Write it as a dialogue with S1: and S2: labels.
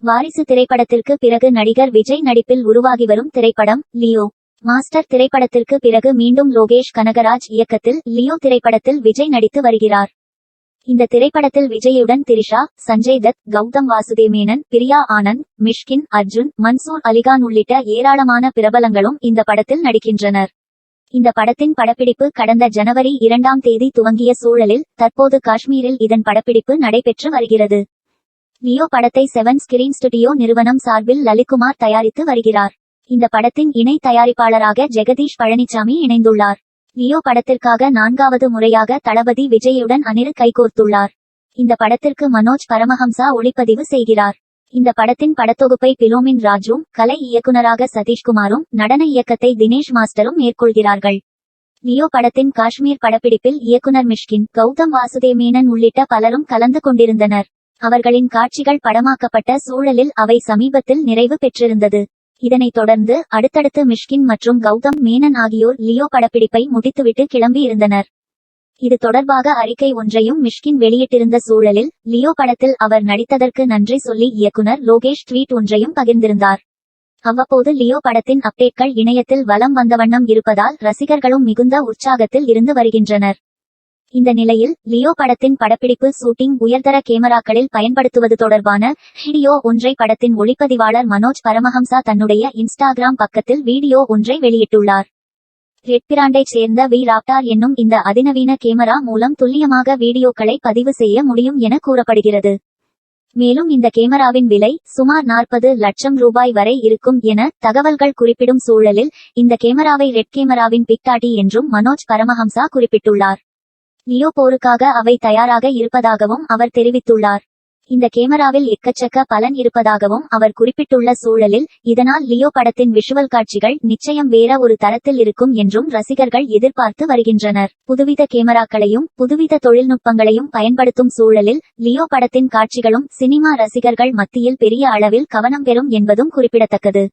S1: வாரிசு திரைப்படத்திற்கு பிறகு நடிகர் விஜய் நடிப்பில் உருவாகி வரும் திரைப்படம் லியோ. மாஸ்டர் திரைப்படத்திற்கு பிறகு மீண்டும் லோகேஷ் கனகராஜ் இயக்கத்தில் லியோ திரைப்படத்தில் விஜய் நடித்து வருகிறார். இந்த திரைப்படத்தில் விஜயுடன் திரிஷா, சஞ்சய் தத், கௌதம் வாசுதேவ், பிரியா ஆனந்த், மிஷ்கின், அர்ஜுன், மன்சூர் அலிகான் உள்ளிட்ட ஏராளமான பிரபலங்களும் இந்த படத்தில் நடிக்கின்றனர். இந்த படத்தின் படப்பிடிப்பு கடந்த ஜனவரி 2ஆம் தேதி துவங்கிய சூழலில் தற்போது காஷ்மீரில் இதன் படப்பிடிப்பு நடைபெற்று வருகிறது. லியோ படத்தை 7 ஸ்கிரீன் ஸ்டுடியோ நிறுவனம் சார்பில் லலித்குமார் தயாரித்து வருகிறார். இந்த படத்தின் இணை தயாரிப்பாளராக ஜெகதீஷ் பழனிசாமி இணைந்துள்ளார். லியோ படத்திற்காக 4வது முறையாக தளபதி விஜயுடன் அனிரு கைகோர்த்துள்ளார். இந்த படத்திற்கு மனோஜ் பரமஹம்சா ஒளிப்பதிவு செய்கிறார். இந்த படத்தின் படத்தொகுப்பை பிலோமின் ராஜும், கலை இயக்குனராக சதீஷ்குமாரும், நடன இயக்கத்தை தினேஷ் மாஸ்டரும் மேற்கொள்கிறார்கள். லியோ படத்தின் காஷ்மீர் படப்பிடிப்பில் இயக்குனர் மிஷ்கின், கௌதம் வாசுதேவ் மேனன் உள்ளிட்ட பலரும் கலந்து கொண்டிருந்தனர். அவர்களின் காட்சிகள் படமாக்கப்பட்ட சூழலில் அவை சமீபத்தில் நிறைவு பெற்றிருந்தது. இதனைத் தொடர்ந்து அடுத்தடுத்து மிஷ்கின் மற்றும் கௌதம் மேனன் ஆகியோர் லியோ படப்பிடிப்பை முடித்துவிட்டு கிளம்பி இருந்தனர். இது தொடர்பாக அறிக்கை ஒன்றையும் மிஷ்கின் வெளியிட்டிருந்த சூழலில் லியோ படத்தில் அவர் நடித்ததற்கு நன்றி சொல்லி இயக்குனர் லோகேஷ் ட்வீட் ஒன்றையும் பகிர்ந்திருந்தார். அவ்வப்போது லியோ படத்தின் அப்டேட்கள் இணையத்தில் வலம் வந்தவண்ணம் இருப்பதால் ரசிகர்களும் மிகுந்த உற்சாகத்தில் இருந்து வருகின்றனர். இந்த நிலையில் லியோ படத்தின் படப்பிடிப்பு ஷூட்டிங் உயர்தர கேமராக்களில் பயன்படுத்துவது தொடர்பான வீடியோ ஒன்றை படத்தின் ஒளிப்பதிவாளர் மனோஜ் பரமஹம்சா தன்னுடைய இன்ஸ்டாகிராம் பக்கத்தில் வீடியோ ஒன்றை வெளியிட்டுள்ளார். ரெட் பிராண்டைச் சேர்ந்த வி ராப்டார் என்னும் இந்த அதிநவீன கேமரா மூலம் துல்லியமாக வீடியோக்களை பதிவு செய்ய முடியும் என கூறப்படுகிறது. மேலும் இந்த கேமராவின் விலை சுமார் 40 லட்சம் ரூபாய் வரை இருக்கும் என தகவல்கள் குறிப்பிடும் சூழலில் இந்த கேமராவை ரெட் கேமராவின் பிக்டாட்டி என்றும் மனோஜ் பரமஹம்சா குறிப்பிட்டுள்ளார். லியோ போருக்காக அவை தயாராக இருப்பதாகவும் அவர் தெரிவித்துள்ளார். இந்த கேமராவில் எக்கச்சக்க பலன் இருப்பதாகவும் அவர் குறிப்பிட்டுள்ள சூழலில் இதனால் லியோ படத்தின் விஷுவல் காட்சிகள் நிச்சயம் வேற ஒரு தரத்தில் இருக்கும் என்றும் ரசிகர்கள் எதிர்பார்த்து வருகின்றனர். புதுவித கேமராக்களையும் புதுவித தொழில்நுட்பங்களையும் பயன்படுத்தும் சூழலில் லியோ படத்தின் காட்சிகளும் சினிமா ரசிகர்கள் மத்தியில் பெரிய அளவில் கவனம் பெறும் என்பதும் குறிப்பிடத்தக்கது.